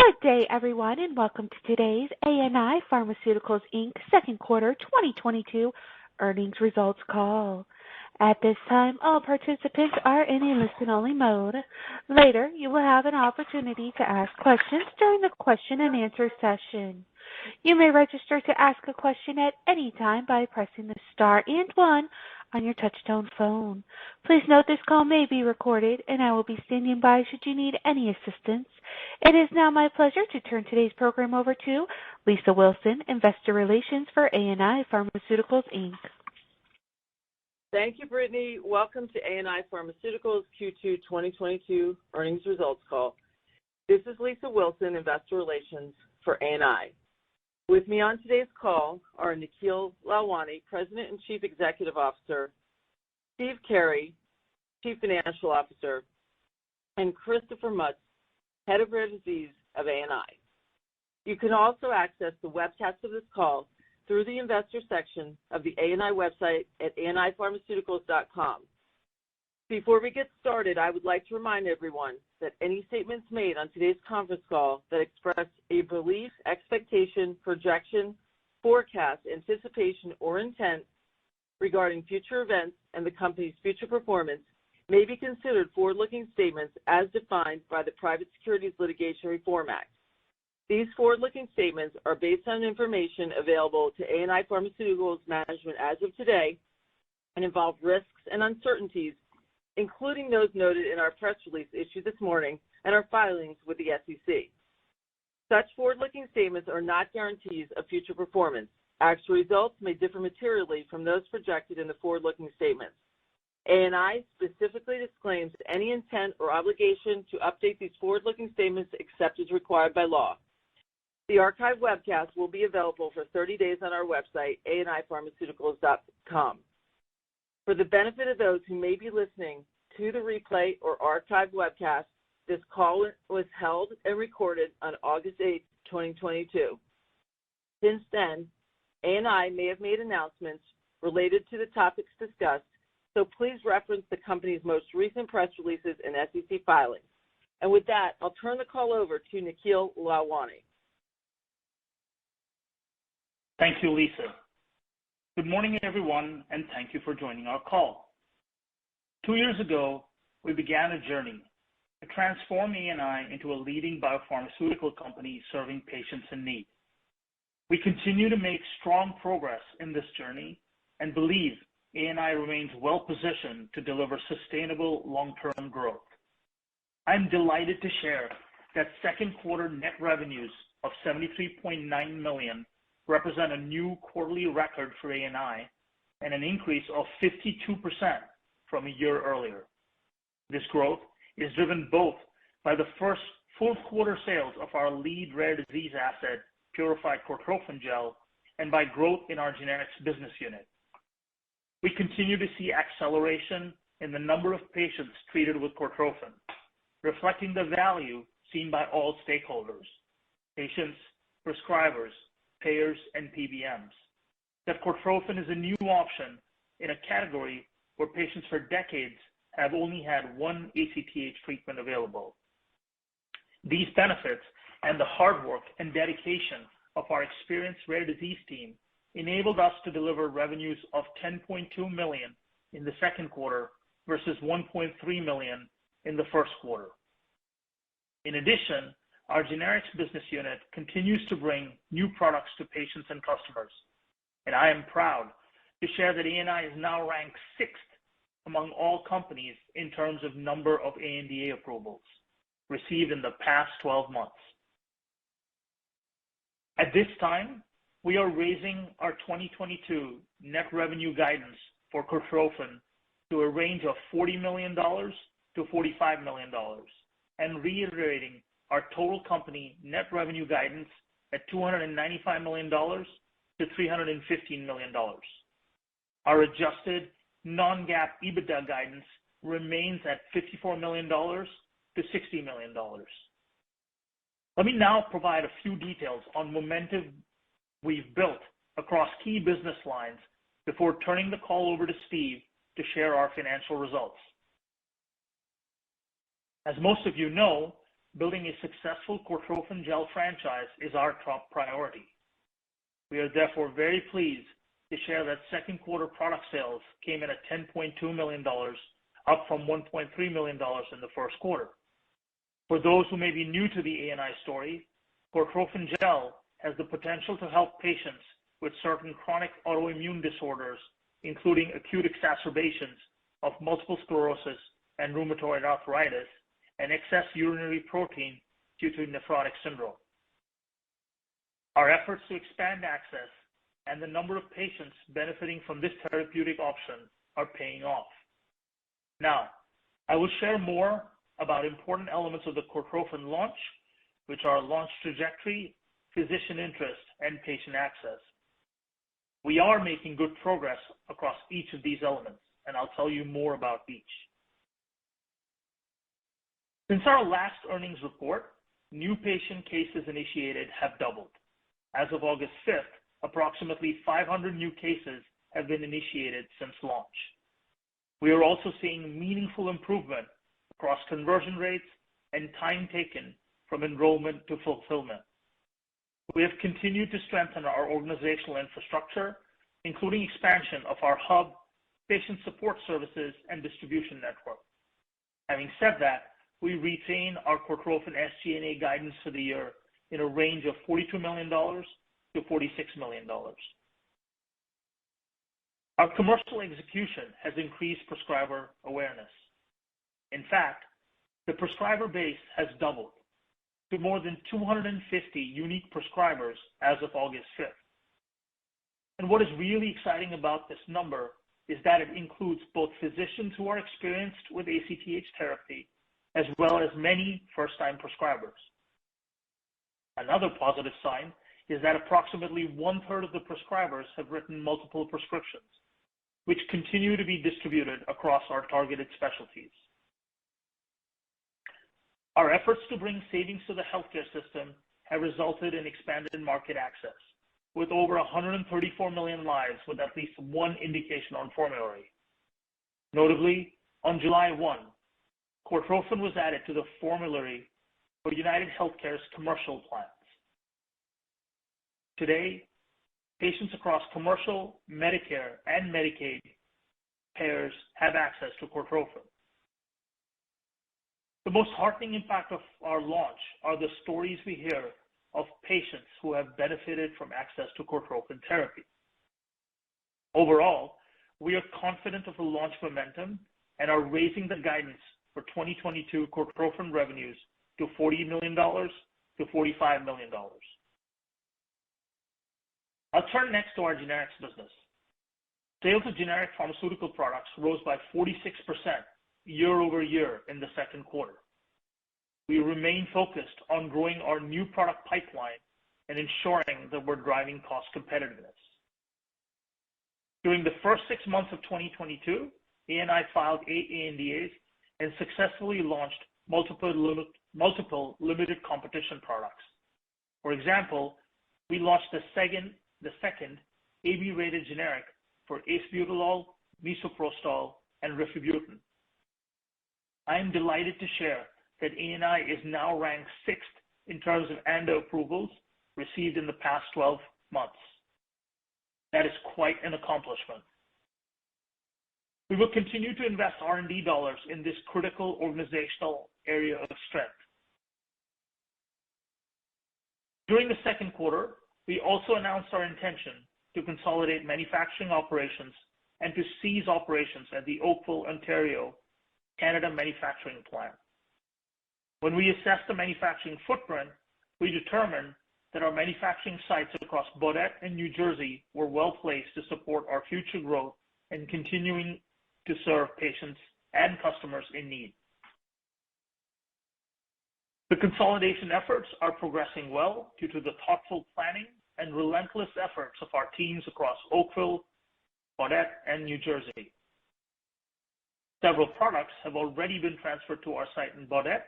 Good day, everyone, and welcome to today's ANI Pharmaceuticals, Inc. second quarter 2022 earnings results call. At this time, all participants are in a listen-only mode. Later, you will have an opportunity to ask questions during the question and answer session. You may register to ask a question at any time by pressing the star and 1 on your touch-tone phone. Please note this call may be recorded, and I will be standing by should you need any assistance. It is now my pleasure to turn today's program over to Lisa Wilson, Investor Relations for ANI Pharmaceuticals, Inc. Thank you, Brittany. Welcome to ANI Pharmaceuticals Q2 2022 earnings results call. This is Lisa Wilson, Investor Relations for ANI. With me on today's call are Nikhil Lalwani, President and Chief Executive Officer, Steve Carey, Chief Financial Officer, and Christopher Mutz, Head of Rare Disease of ANI. You can also access the webcast of this call through the investor section of the ANI website at anipharmaceuticals.com. Before we get started, I would like to remind everyone that any statements made on today's conference call that express a belief, expectation, projection, forecast, anticipation, or intent regarding future events and the company's future performance may be considered forward-looking statements as defined by the Private Securities Litigation Reform Act. These forward-looking statements are based on information available to ANI Pharmaceuticals management as of today and involve risks and uncertainties, including those noted in our press release issued this morning and our filings with the SEC. Such forward-looking statements are not guarantees of future performance. Actual results may differ materially from those projected in the forward-looking statements. ANI specifically disclaims any intent or obligation to update these forward-looking statements except as required by law. The archived webcast will be available for 30 days on our website, anipharmaceuticals.com. For the benefit of those who may be listening to the replay or archived webcast, this call was held and recorded on August 8, 2022. Since then, ANI may have made announcements related to the topics discussed, so please reference the company's most recent press releases and SEC filings. And with that, I'll turn the call over to Nikhil Lalwani. Thank you, Lisa. Good morning, everyone, and thank you for joining our call. 2 years ago, we began a journey to transform ANI into a leading biopharmaceutical company serving patients in need. We continue to make strong progress in this journey and believe ANI remains well-positioned to deliver sustainable long-term growth. I'm delighted to share that second quarter net revenues of $73.9 million represent a new quarterly record for ANI and an increase of 52% from a year earlier. This growth is driven both by the first full quarter sales of our lead rare disease asset, Purified Cortrophin Gel, and by growth in our generics business unit. We continue to see acceleration in the number of patients treated with Cortrophin, reflecting the value seen by all stakeholders, patients, prescribers, payers, and PBMs, that Cortrophin is a new option in a category where patients for decades have only had one ACTH treatment available. These benefits and the hard work and dedication of our experienced rare disease team enabled us to deliver revenues of $10.2 million in the second quarter versus $1.3 million in the first quarter. In addition, our generics business unit continues to bring new products to patients and customers, and I am proud to share that ANI is now ranked 6th among all companies in terms of number of ANDA approvals received in the past 12 months. At this time, we are raising our 2022 net revenue guidance for Cortrophin to a range of $40 million to $45 million and reiterating our total company net revenue guidance at $295 million to $315 million. Our adjusted non-GAAP EBITDA guidance remains at $54 million to $60 million. Let me now provide a few details on momentum we've built across key business lines before turning the call over to Steve to share our financial results. As most of you know, building a successful Cortrophin Gel franchise is our top priority. We are therefore very pleased to share that second quarter product sales came in at $10.2 million, up from $1.3 million in the first quarter. For those who may be new to the ANI story, Cortrophin Gel has the potential to help patients with certain chronic autoimmune disorders, including acute exacerbations of multiple sclerosis and rheumatoid arthritis, and excess urinary protein due to nephrotic syndrome. Our efforts to expand access and the number of patients benefiting from this therapeutic option are paying off. Now, I will share more about important elements of the Cortrophin launch, which are launch trajectory, physician interest, and patient access. We are making good progress across each of these elements, and I'll tell you more about each. Since our last earnings report, new patient cases initiated have doubled. As of August 5th, approximately 500 new cases have been initiated since launch. We are also seeing meaningful improvement across conversion rates and time taken from enrollment to fulfillment. We have continued to strengthen our organizational infrastructure, including expansion of our hub, patient support services, and distribution network. Having said that, we retain our Cortrophin SG&A guidance for the year in a range of $42 million to $46 million. Our commercial execution has increased prescriber awareness. In fact, the prescriber base has doubled to more than 250 unique prescribers as of August 5th. And what is really exciting about this number is that it includes both physicians who are experienced with ACTH therapy, as well as many first-time prescribers. Another positive sign is that approximately 1/3 of the prescribers have written multiple prescriptions, which continue to be distributed across our targeted specialties. Our efforts to bring savings to the healthcare system have resulted in expanded market access, with over 134 million lives with at least one indication on formulary. Notably, on July 1, Cortrophin was added to the formulary for United Healthcare's commercial plans. Today, patients across commercial, Medicare, and Medicaid payers have access to Cortrophin. The most heartening impact of our launch are the stories we hear of patients who have benefited from access to Cortrophin therapy. Overall, we are confident of the launch momentum and are raising the guidance for 2022 Cortrophin revenues to $40 million to $45 million. I'll turn next to our generics business. Sales of generic pharmaceutical products rose by 46% year over year in the second quarter. We remain focused on growing our new product pipeline and ensuring that we're driving cost competitiveness. During the first 6 months of 2022, ANI filed 8 ANDAs and successfully launched multiple limited competition products. For example, we launched the second AB-rated generic for acebutolol, misoprostol, and rifabutin. I am delighted to share that ANI is now ranked 6th in terms of ANDA approvals received in the past 12 months. That is quite an accomplishment. We will continue to invest R&D dollars in this critical organizational area of strength. During the second quarter, we also announced our intention to consolidate manufacturing operations and to cease operations at the Oakville, Ontario, Canada manufacturing plant. When we assessed the manufacturing footprint, we determined that our manufacturing sites across Baudette and New Jersey were well placed to support our future growth and continuing to serve patients and customers in need. The consolidation efforts are progressing well due to the thoughtful planning and relentless efforts of our teams across Oakville, Baudette, and New Jersey. Several products have already been transferred to our site in Baudette,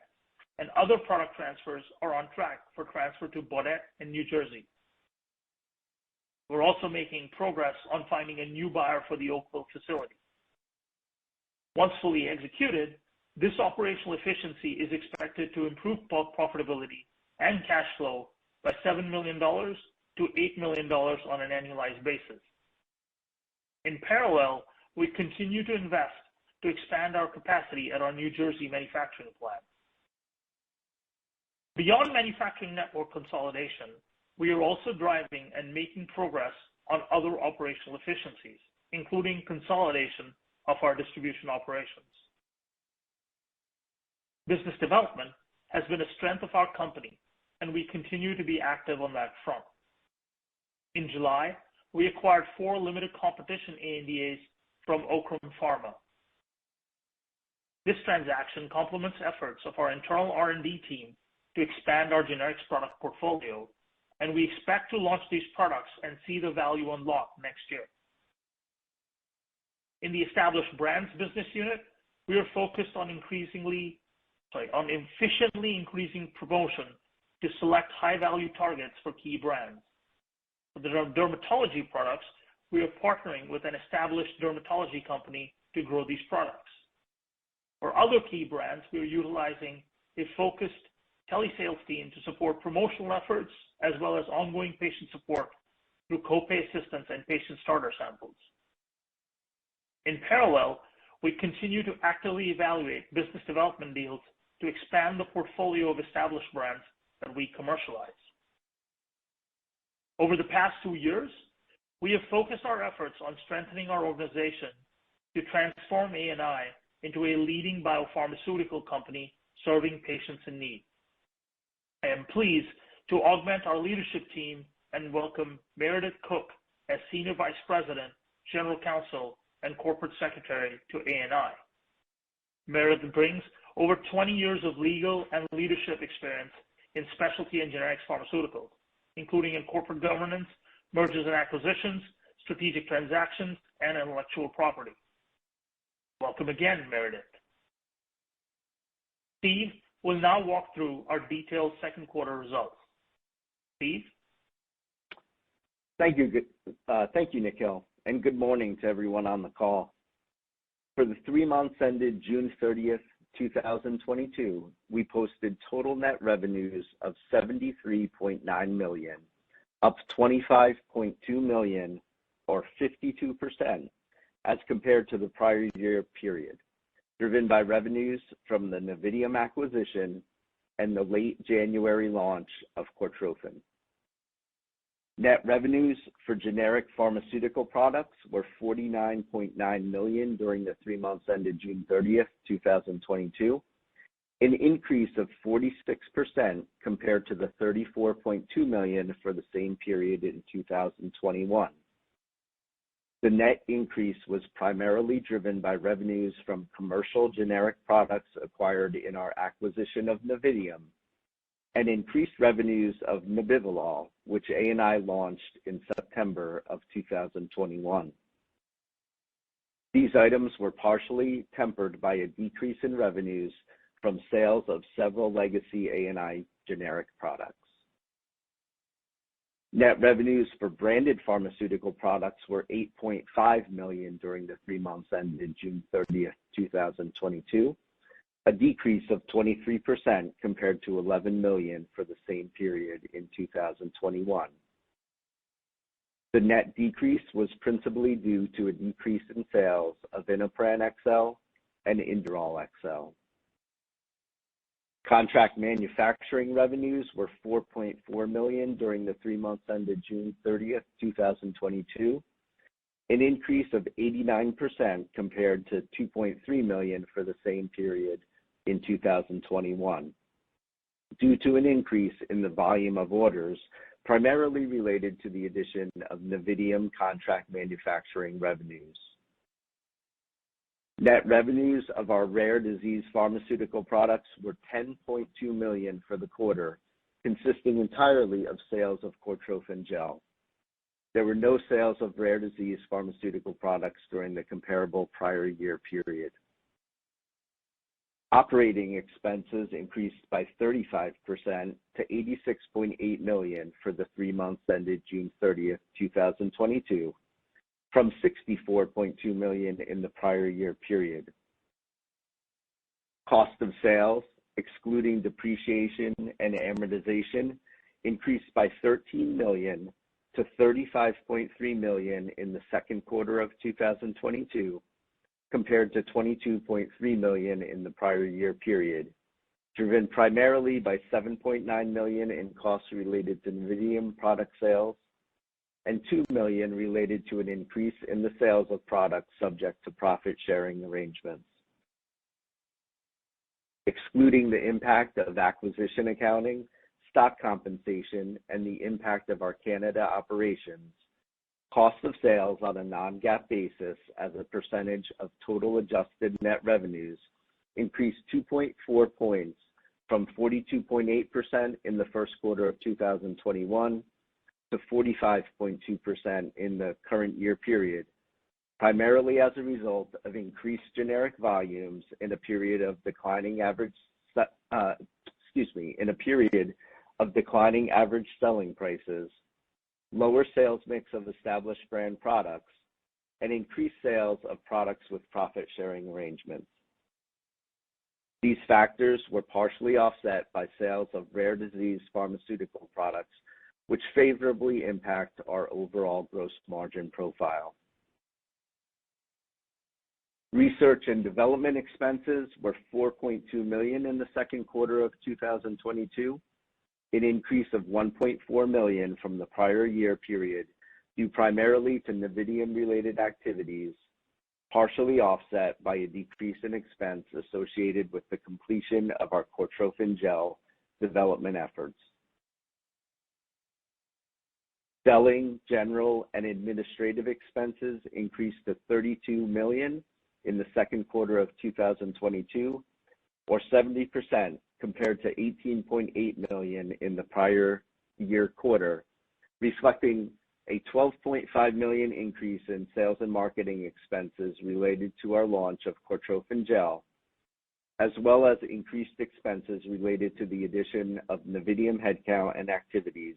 and other product transfers are on track for transfer to Baudette and New Jersey. We're also making progress on finding a new buyer for the Oakville facility. Once fully executed, This operational efficiency is expected to improve profitability and cash flow by $7 million to $8 million on an annualized basis. In parallel, we continue to invest to expand our capacity at our New Jersey manufacturing plant. Beyond manufacturing network consolidation, we are also driving and making progress on other operational efficiencies, including consolidation of our distribution operations. Business development has been a strength of our company, and we continue to be active on that front. In July, we acquired 4 limited competition ANDAs from Okram Pharma. This transaction complements efforts of our internal R&D team to expand our generics product portfolio, and we expect to launch these products and see the value unlocked next year. In the established brands business unit, we are focused on efficiently increasing promotion to select high-value targets for key brands. For the dermatology products, we are partnering with an established dermatology company to grow these products. For other key brands, we are utilizing a focused telesales team to support promotional efforts as well as ongoing patient support through copay assistance and patient starter samples. In parallel, we continue to actively evaluate business development deals to expand the portfolio of established brands that we commercialize. Over the past 2 years, we have focused our efforts on strengthening our organization to transform ANI into a leading biopharmaceutical company serving patients in need. I am pleased to augment our leadership team and welcome Meredith Cook as Senior Vice President, General Counsel, and Corporate Secretary to ANI. Meredith brings over 20 years of legal and leadership experience in specialty and generics pharmaceuticals, including in corporate governance, mergers and acquisitions, strategic transactions, and intellectual property. Welcome again, Meredith. Steve will now walk through our detailed second quarter results. Steve? Thank you, Nikhil, and good morning to everyone on the call. For the 3 months ended June 30th, 2022, we posted total net revenues of $73.9 million, up $25.2 million, or 52%, as compared to the prior year period, driven by revenues from the Novitium acquisition and the late January launch of Cortrophin. Net revenues for generic pharmaceutical products were $49.9 million during the 3 months ended June 30th, 2022, an increase of 46% compared to the $34.2 million for the same period in 2021. The net increase was primarily driven by revenues from commercial generic products acquired in our acquisition of Novitium and increased revenues of Nebivolol, which ANI launched in September of 2021. These items were partially tempered by a decrease in revenues from sales of several legacy ANI generic products. Net revenues for branded pharmaceutical products were $8.5 million during the 3 months ended June 30th, 2022, a decrease of 23% compared to $11 million for the same period in 2021. The net decrease was principally due to a decrease in sales of Inopran XL and Inderal XL. Contract manufacturing revenues were $4.4 million during the 3 months ended June 30th, 2022, an increase of 89% compared to $2.3 million for the same period in 2021, due to an increase in the volume of orders primarily related to the addition of Novitium contract manufacturing revenues. Net revenues of our rare disease pharmaceutical products were $10.2 million for the quarter, consisting entirely of sales of Cortrophin Gel. There were no sales of rare disease pharmaceutical products during the comparable prior year period. Operating expenses increased by 35% to $86.8 million for the 3 months ended June 30th, 2022, from $64.2 million in the prior year period. Cost of sales, excluding depreciation and amortization, increased by $13 million to $35.3 million in the second quarter of 2022, compared to $22.3 million in the prior year period, driven primarily by $7.9 million in costs related to Novitium product sales and $2 million related to an increase in the sales of products subject to profit-sharing arrangements. Excluding the impact of acquisition accounting, stock compensation, and the impact of our Canada operations, cost of sales on a non-GAAP basis as a percentage of total adjusted net revenues increased 2.4 points from 42.8% in the first quarter of 2021 to 45.2% in the current year period, primarily as a result of increased generic volumes in a period of declining average selling prices, lower sales mix of established brand products, and increased sales of products with profit-sharing arrangements. These factors were partially offset by sales of rare disease pharmaceutical products, which favorably impact our overall gross margin profile. Research and development expenses were $4.2 million in the second quarter of 2022, an increase of $1.4 million from the prior year period, due primarily to Novitium-related activities, partially offset by a decrease in expense associated with the completion of our Cortrophin Gel development efforts. Selling, general, and administrative expenses increased to $32 million in the second quarter of 2022, or 70% compared to $18.8 million in the prior year quarter, reflecting a $12.5 million increase in sales and marketing expenses related to our launch of Cortrophin Gel, as well as increased expenses related to the addition of Novitium headcount and activities,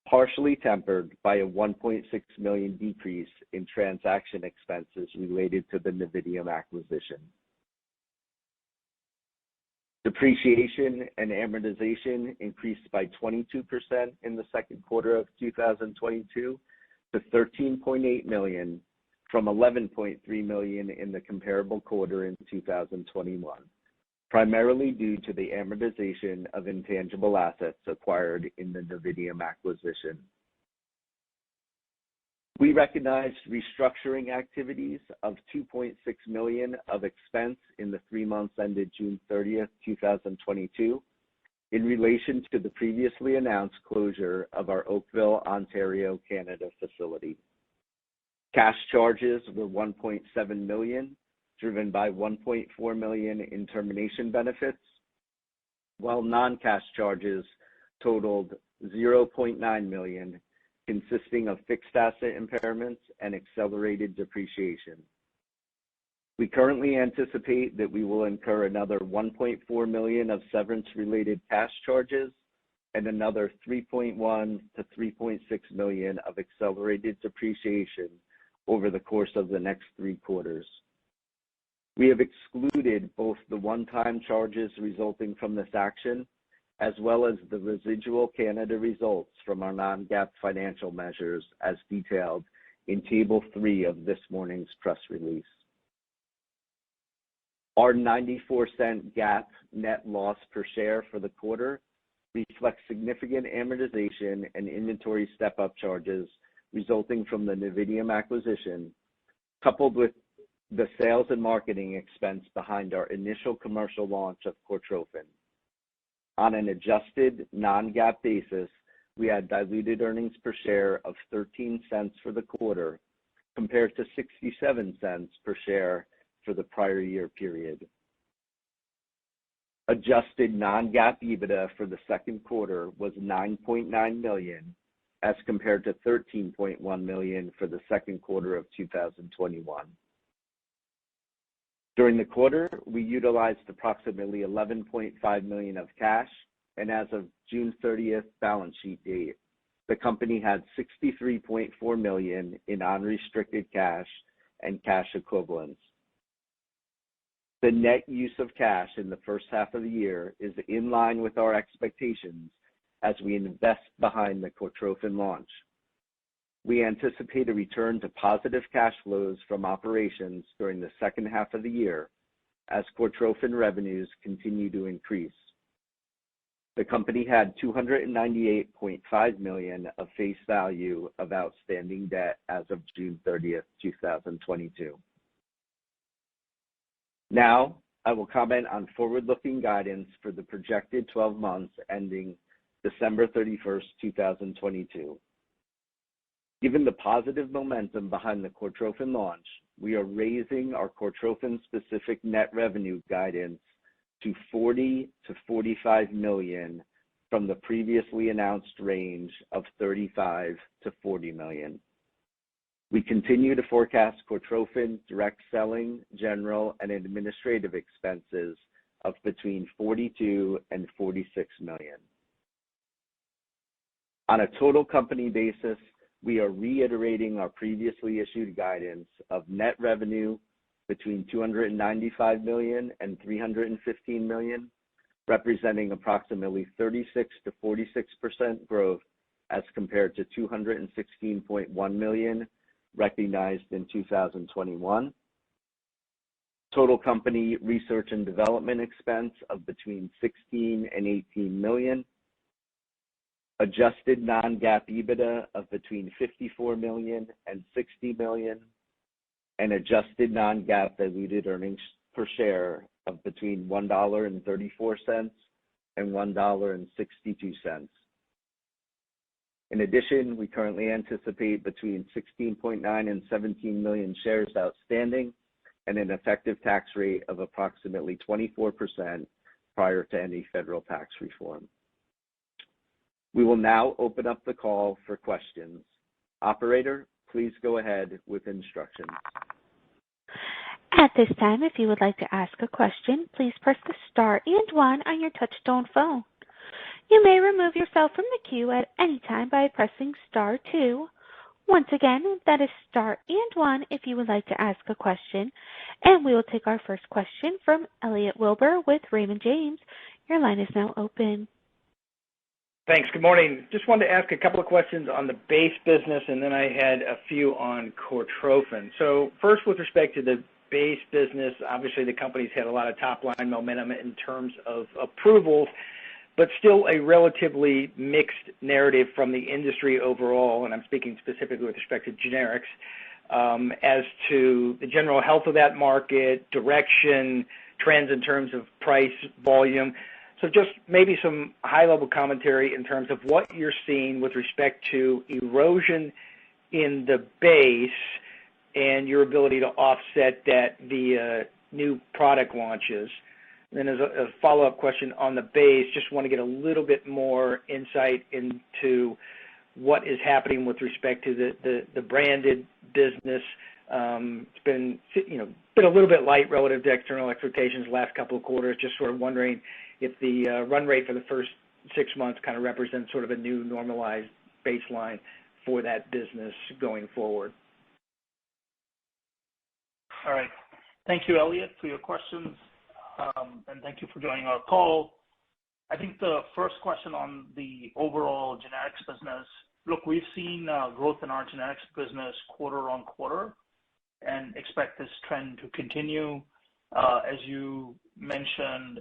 partially tempered by a $1.6 million decrease in transaction expenses related to the Novitium acquisition. Depreciation and amortization increased by 22% in the second quarter of 2022 to $13.8 million from $11.3 million in the comparable quarter in 2021, primarily due to the amortization of intangible assets acquired in the Novitium acquisition. We recognized restructuring activities of $2.6 million of expense in the 3 months ended June 30th, 2022, in relation to the previously announced closure of our Oakville, Ontario, Canada facility. Cash charges were $1.7 million, driven by $1.4 million in termination benefits, while non-cash charges totaled $0.9 million, consisting of fixed asset impairments and accelerated depreciation. We currently anticipate that we will incur another $1.4 million of severance-related cash charges and another $3.1 to $3.6 million of accelerated depreciation over the course of the next 3 quarters. We have excluded both the one-time charges resulting from this action, as well as the residual Canada results from our non-GAAP financial measures as detailed in Table 3 of this morning's press release. Our 94-cent GAAP net loss per share for the quarter reflects significant amortization and inventory step-up charges resulting from the Novitium acquisition, coupled with the sales and marketing expense behind our initial commercial launch of Cortrophin. On an adjusted non-GAAP basis, we had diluted earnings per share of 13 cents for the quarter, compared to 67 cents per share for the prior year period. Adjusted non-GAAP EBITDA for the second quarter was $9.9 million, as compared to $13.1 million for the second quarter of 2021. During the quarter, we utilized approximately $11.5 million of cash, and as of June 30th balance sheet date, the company had $63.4 million in unrestricted cash and cash equivalents. The net use of cash in the first half of the year is in line with our expectations as we invest behind the Cortrophin launch. We anticipate a return to positive cash flows from operations during the second half of the year as Cortrophin revenues continue to increase. The company had $298.5 million of face value of outstanding debt as of June 30th, 2022. Now, I will comment on forward-looking guidance for the projected 12 months ending December 31st, 2022. Given the positive momentum behind the Cortrophin launch, we are raising our Cortrophin-specific net revenue guidance to $40 to $45 million from the previously announced range of $35 to $40 million. We continue to forecast Cortrophin direct selling, general, and administrative expenses of between $42 and $46 million. On a total company basis, we are reiterating our previously issued guidance of net revenue between $295 million and $315 million, representing approximately 36 to 46% growth as compared to $216.1 million recognized in 2021. Total company research and development expense of between $16 and $18 million. Adjusted non-GAAP EBITDA of between $54 million and $60 million, and adjusted non-GAAP diluted earnings per share of between $1.34 and $1.62. In addition, we currently anticipate between 16.9 and 17 million shares outstanding and an effective tax rate of approximately 24% prior to any federal tax reform. We will now open up the call for questions. Operator, please go ahead with instructions. At this time, if you would like to ask a question, please press the star and one on your touch-tone phone. You may remove yourself from the queue at any time by pressing star two. Once again, that is star and one if you would like to ask a question. And we will take our first question from Elliot Wilbur with Raymond James. Your line is now open. Thanks. Good morning. Just wanted to ask a couple of questions on the base business, and then I had a few on Cortrophin. So first, with respect to the base business, obviously the company's had a lot of top-line momentum in terms of approvals, but still a relatively mixed narrative from the industry overall, and I'm speaking specifically with respect to generics, as to the general health of that market, direction, trends in terms of price, volume. So just maybe some high-level commentary in terms of what you're seeing with respect to erosion in the base and your ability to offset that via new product launches. And then as a follow-up question on the base, just want to get a little bit more insight into what is happening with respect to the branded business. It's been a little bit light relative to external expectations the last couple of quarters. Just sort of wondering if the run rate for the first 6 months kind of represents sort of a new normalized baseline for that business going forward. All right. Thank you, Elliot, for your questions, and thank you for joining our call. I think the first question on the overall generics business, look, we've seen growth in our generics business quarter on quarter and expect this trend to continue. As you mentioned,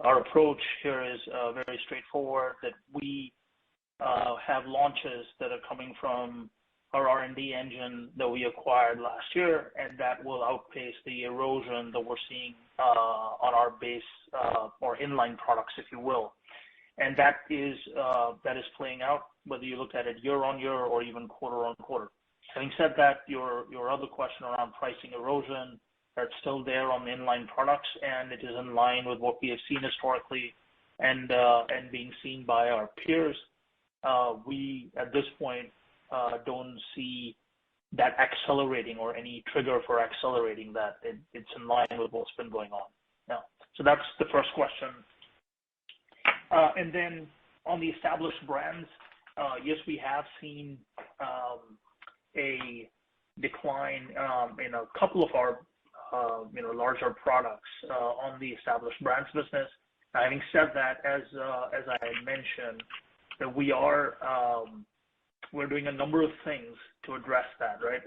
our approach here is very straightforward, that we have launches that are coming from our R&D engine that we acquired last year, and that will outpace the erosion that we're seeing on our base or inline products, if you will. And that is playing out, whether you look at it year on year or even quarter on quarter. Having said that, your other question around pricing erosion, that's still there on the inline products, and it is in line with what we have seen historically and being seen by our peers. We, at this point, don't see that accelerating or any trigger for accelerating that. It's in line with what's been going on now. So that's the first question. And then on the established brands, yes, we have seen a decline in a couple of our larger products on the established brands business. Having said that, as I had mentioned, that we're doing a number of things to address that, right?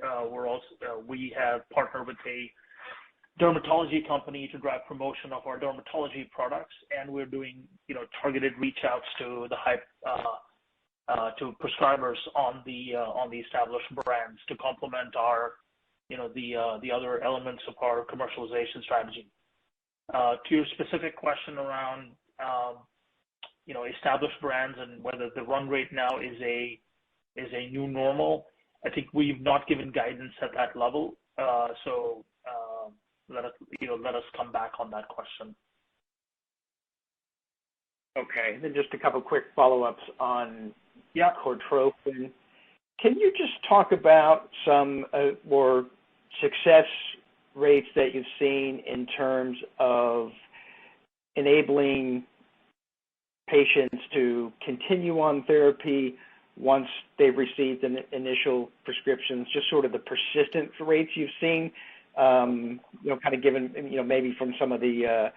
We have partnered with a dermatology company to drive promotion of our dermatology products, and we're doing targeted reach outs to to prescribers on the established brands to complement our the other elements of our commercialization strategy. To your specific question around established brands and whether the run rate now is a new normal, I think we've not given guidance at that level. So let us come back on that question. Okay. Then just a couple quick follow-ups on Cortrophin. Can you just talk about some more success rates that you've seen in terms of enabling patients to continue on therapy once they've received initial prescriptions, just sort of the persistence rates you've seen, kind of given, maybe from some of the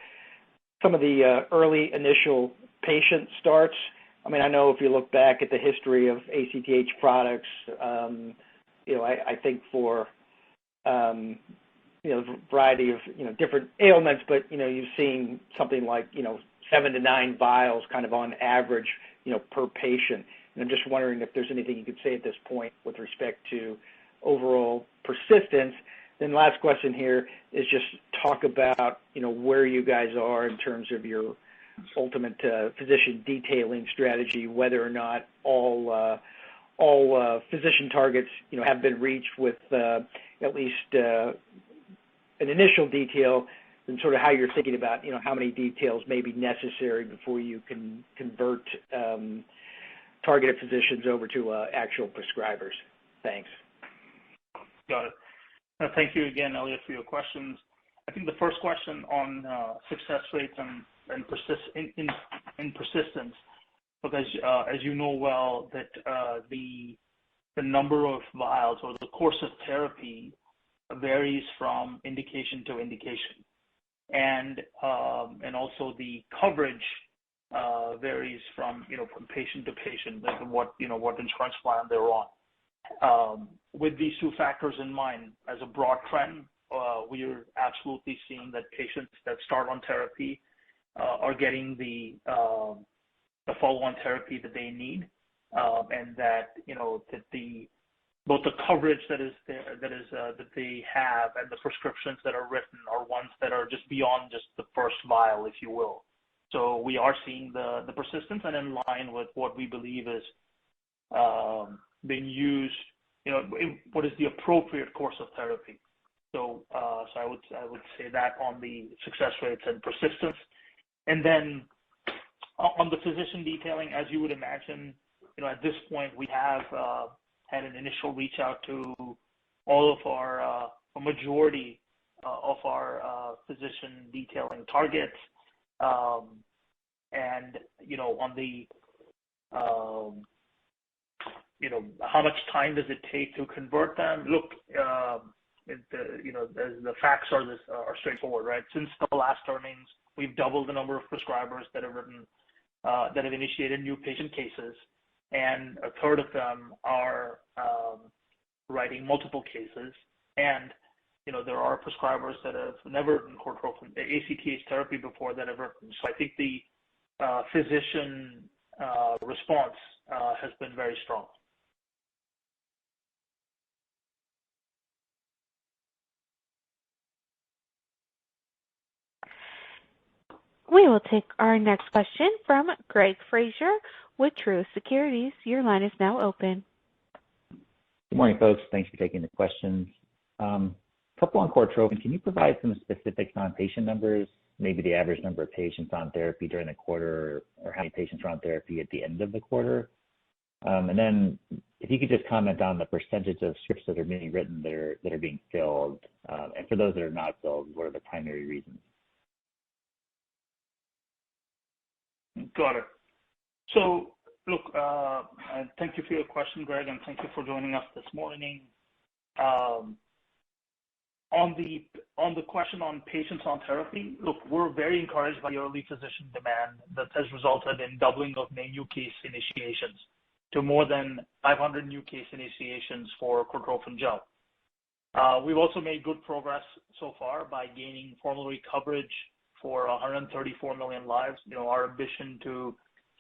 early initial patient starts. I mean, I know if you look back at the history of ACTH products, I think for variety of different ailments, but you've seen something like 7 to 9 vials kind of on average per patient. And I'm just wondering if there's anything you could say at this point with respect to overall persistence. Then last question here is just talk about where you guys are in terms of your ultimate physician detailing strategy, whether or not all physician targets have been reached with at least an initial detail, and sort of how you're thinking about how many details may be necessary before you can convert targeted physicians over to actual prescribers. Thanks. Got it. Thank you again, Elliot, for your questions. I think the first question on success rates and persistence, because as you know well, that the number of vials or the course of therapy varies from indication to indication, and also the coverage varies from from patient to patient, like what insurance plan they're on. With these two factors in mind, as a broad trend, we are absolutely seeing that patients that start on therapy are getting the follow-on therapy that they need, and that both the coverage that they have and the prescriptions that are written are ones that are just beyond just the first vial, if you will. So we are seeing the persistence, and in line with what we believe is being used, what is the appropriate course of therapy. So I would say that on the success rates and persistence. And then on the physician detailing, as you would imagine, at this point we have had an initial reach out to all of our, a majority of our physician detailing targets. And on the how much time does it take to convert them? Look, the facts are straightforward, right? Since the last earnings, we've doubled the number of prescribers that have initiated new patient cases, and a third of them are writing multiple cases. And there are prescribers that have never written Cortrophin ACTH therapy before that have written. So I think the physician response has been very strong. We will take our next question from Greg Fraser with Truist Securities. Your line is now open. Good morning, folks. Thanks for taking the questions. Couple on Cortrophin. Can you provide some specifics on patient numbers, maybe the average number of patients on therapy during the quarter, or how many patients are on therapy at the end of the quarter? And then if you could just comment on the percentage of scripts that are being written that are being filled, and for those that are not filled, what are the primary reasons? Got it. So, look, thank you for your question, Greg, and thank you for joining us this morning. On the question on patients on therapy, look, we're very encouraged by the early physician demand that has resulted in doubling of new case initiations to more than 500 new case initiations for Cortrophin Gel. We've also made good progress so far by gaining formulary coverage for 134 million lives. Our ambition to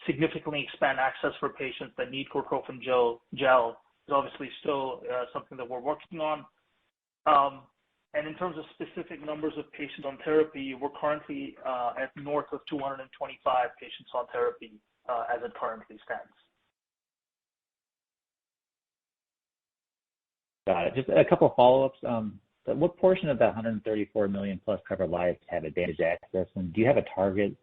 significantly expand access for patients that need Cortrophin Gel is obviously still something that we're working on. And in terms of specific numbers of patients on therapy, we're currently at north of 225 patients on therapy as it currently stands. Got it. Just a couple of follow-ups. What portion of the 134 million plus covered lives have advantage access? And do you have a target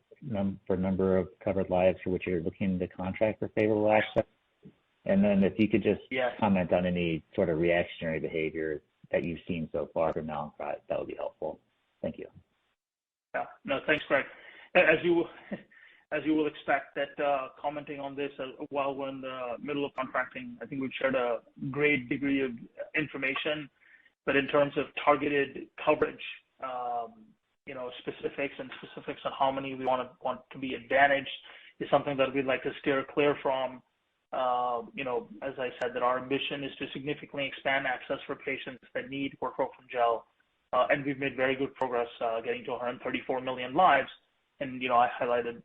for number of covered lives for which you're looking to contract for favorable access? And then if you could just comment on any sort of reactionary behavior that you've seen so far from Mallinckrodt, that would be helpful. Thank you. Yeah. No, thanks, Greg. As you will expect, that commenting on this while we're in the middle of contracting, I think we've shared a great degree of information. But in terms of targeted coverage, specifics on how many we want to be advantaged is something that we'd like to steer clear from. As I said, that our ambition is to significantly expand access for patients that need Cortrophin Gel, and we've made very good progress getting to 134 million lives. And I highlighted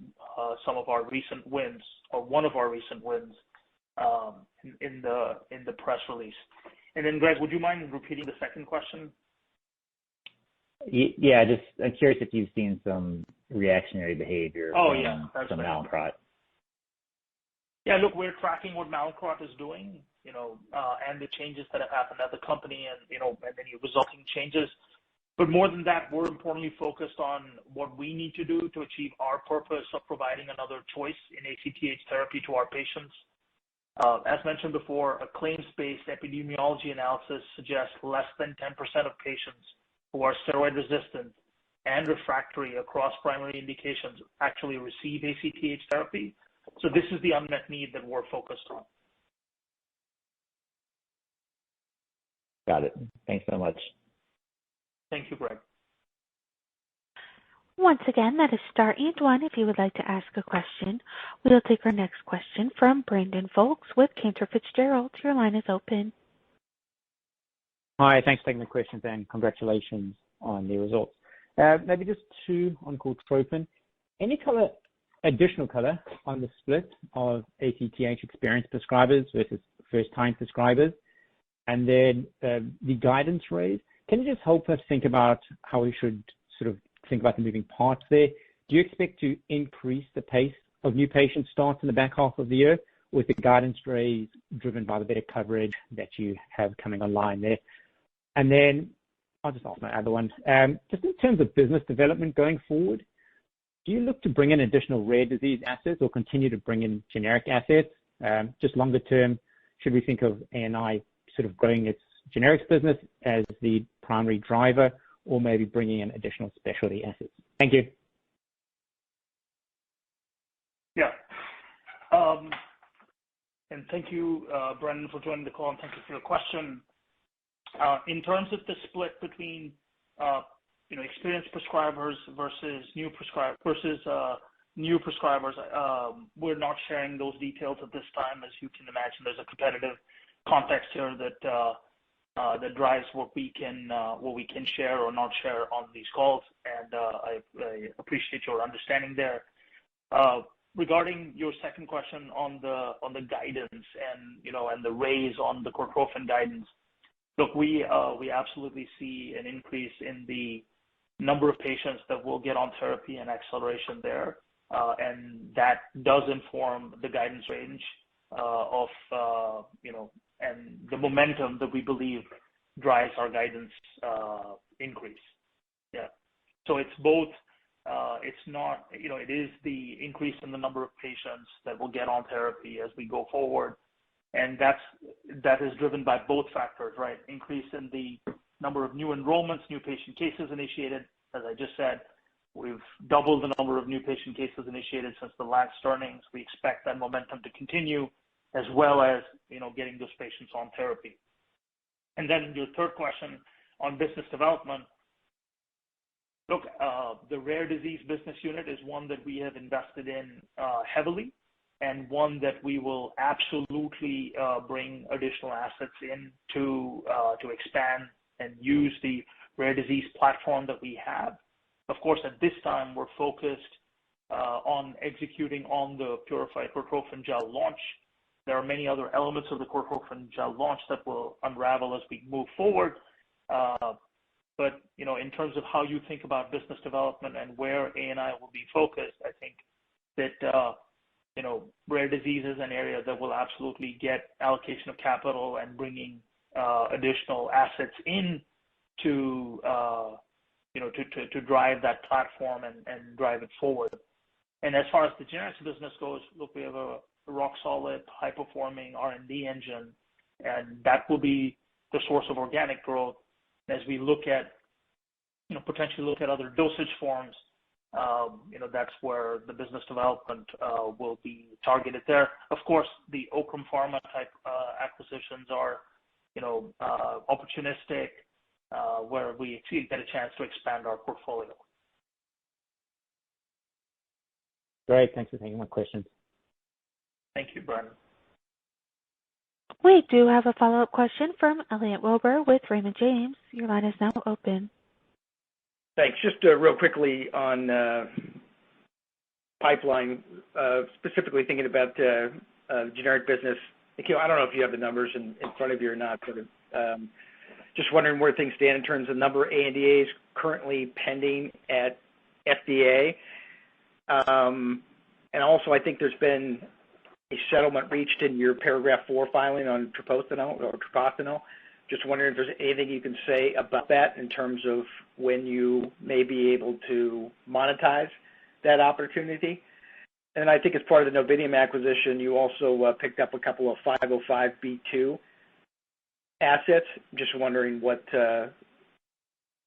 some of our recent wins, or one of our recent wins, in the press release. And then, Greg, would you mind repeating the second question? Yeah, I'm curious if you've seen some reactionary behavior from Mallinckrodt. Yeah, look, we're tracking what Mallinckrodt is doing, and the changes that have happened at the company, and and any resulting changes. But more than that, we're importantly focused on what we need to do to achieve our purpose of providing another choice in ACTH therapy to our patients. As mentioned before, a claims-based epidemiology analysis suggests less than 10% of patients who are steroid resistant and refractory across primary indications actually receive ACTH therapy. So this is the unmet need that we're focused on. Got it. Thanks so much. Thank you, Greg. Once again, that is star and one if you would like to ask a question. We'll take our next question from Brandon Folkes with Cantor Fitzgerald. Your line is open. Hi, thanks for taking the questions and congratulations on the results. Maybe just two on Cortrophin. Any additional color on the split of ACTH experienced prescribers versus first-time prescribers? And then the guidance raise. Can you just help us think about how we should sort of think about the moving parts there? Do you expect to increase the pace of new patient starts in the back half of the year, with the guidance raise driven by the better coverage that you have coming online there? And then I'll just ask my other one. Just in terms of business development going forward, do you look to bring in additional rare disease assets or continue to bring in generic assets? Just longer term, should we think of ANI sort of growing its generics business as the primary driver, or maybe bringing in additional specialty assets? Thank you. Yeah. And thank you, Brendan, for joining the call, and thank you for your question. In terms of the split between experienced prescribers versus new prescribers, we're not sharing those details at this time. As you can imagine, there's a competitive context here that drives what we can share or not share on these calls, and I appreciate your understanding there. Regarding your second question on the guidance and the raise on the Cortrophin guidance, look, we absolutely see an increase in the number of patients that will get on therapy and acceleration there, and that does inform the guidance range of and the momentum that we believe drives our guidance increase. Yeah. So it's both. It's not, it is the increase in the number of patients that will get on therapy as we go forward. And that is driven by both factors, right? Increase in the number of new enrollments, new patient cases initiated. As I just said, we've doubled the number of new patient cases initiated since the last earnings. We expect that momentum to continue, as well as, getting those patients on therapy. And then your third question on business development. Look, the rare disease business unit is one that we have invested in heavily, and one that we will absolutely bring additional assets in to expand and use the rare disease platform that we have. Of course, at this time, we're focused on executing on the purified Cortrophin Gel launch. There are many other elements of the Cortrophin Gel launch that will unravel as we move forward. But, in terms of how you think about business development and where ANI will be focused, I think that, rare disease is an area that will absolutely get allocation of capital and bringing additional assets in to drive that platform and drive it forward. And as far as the generics business goes, look, we have a rock solid, high performing R&D engine, and that will be the source of organic growth as we look at, potentially look at other dosage forms. That's where the business development will be targeted there. Of course, the Okram Pharma type acquisitions are, opportunistic, where we get a chance to expand our portfolio. Great. Thanks for taking my questions. Thank you, Brandon. We do have a follow-up question from Elliot Wilbur with Raymond James. Your line is now open. Thanks. Just real quickly on pipeline, specifically thinking about the generic business. Nikhil, I don't know if you have the numbers in front of you or not, but just wondering where things stand in terms of number of ANDAs currently pending at FDA. And also, I think there's been a settlement reached in your paragraph 4 filing on treprostinil. Just wondering if there's anything you can say about that in terms of when you may be able to monetize that opportunity. And I think as part of the Novitium acquisition, you also picked up a couple of 505(b)(2) assets. Just wondering what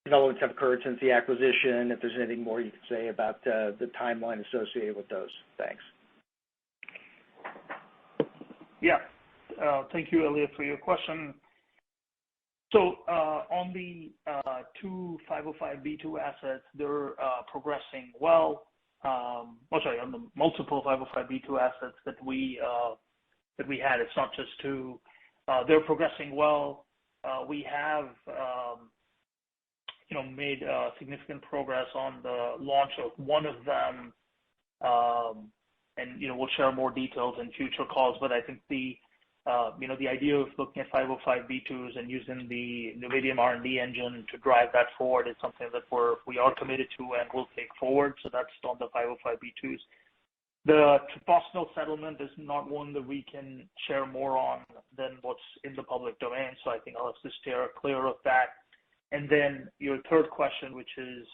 developments have occurred since the acquisition, if there's anything more you can say about the timeline associated with those. Thanks. Yeah. Thank you, Elliot, for your question. So on the two 505(b)(2) assets, they're progressing well. On the multiple 505(b)(2) assets that we had, it's not just two. They're progressing well. We have made significant progress on the launch of one of them, and we'll share more details in future calls. But I think the idea of looking at 505(b)(2)s and using the Novitium R&D engine to drive that forward is something that we are committed to and will take forward. So that's on the 505(b)(2)s. The treprostinil settlement is not one that we can share more on than what's in the public domain. So I think I'll have to steer clear of that. And then your third question, which is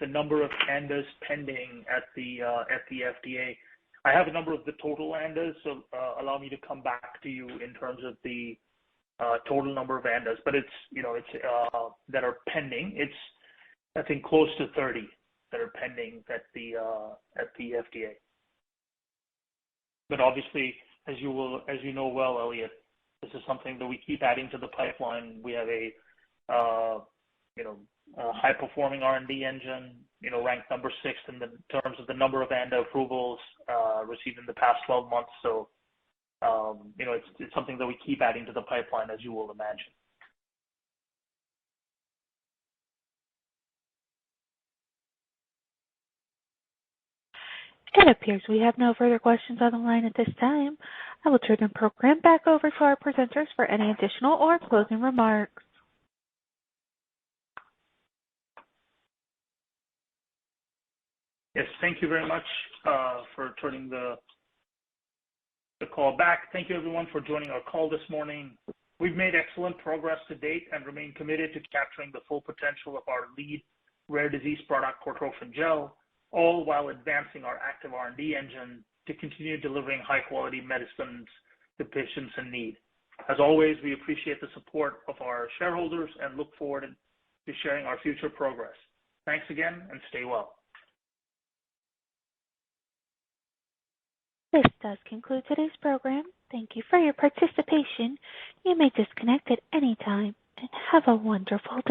the number of ANDAs pending at the FDA. I have a number of the total ANDAs, so allow me to come back to you in terms of the total number of ANDAs. But it's that are pending. It's I think close to 30 that are pending at the FDA. But obviously, as you know well, Elliot, this is something that we keep adding to the pipeline. We have a high-performing R&D engine, ranked number 6 in the terms of the number of ANDA approvals received in the past 12 months. So, it's something that we keep adding to the pipeline, as you will imagine. It appears we have no further questions on the line at this time. I will turn the program back over to our presenters for any additional or closing remarks. Yes, thank you very much for turning the call back. Thank you, everyone, for joining our call this morning. We've made excellent progress to date and remain committed to capturing the full potential of our lead rare disease product, Cortrophin Gel, all while advancing our active R&D engine to continue delivering high-quality medicines to patients in need. As always, we appreciate the support of our shareholders and look forward to sharing our future progress. Thanks again, and stay well. This does conclude today's program. Thank you for your participation. You may disconnect at any time, and have a wonderful day.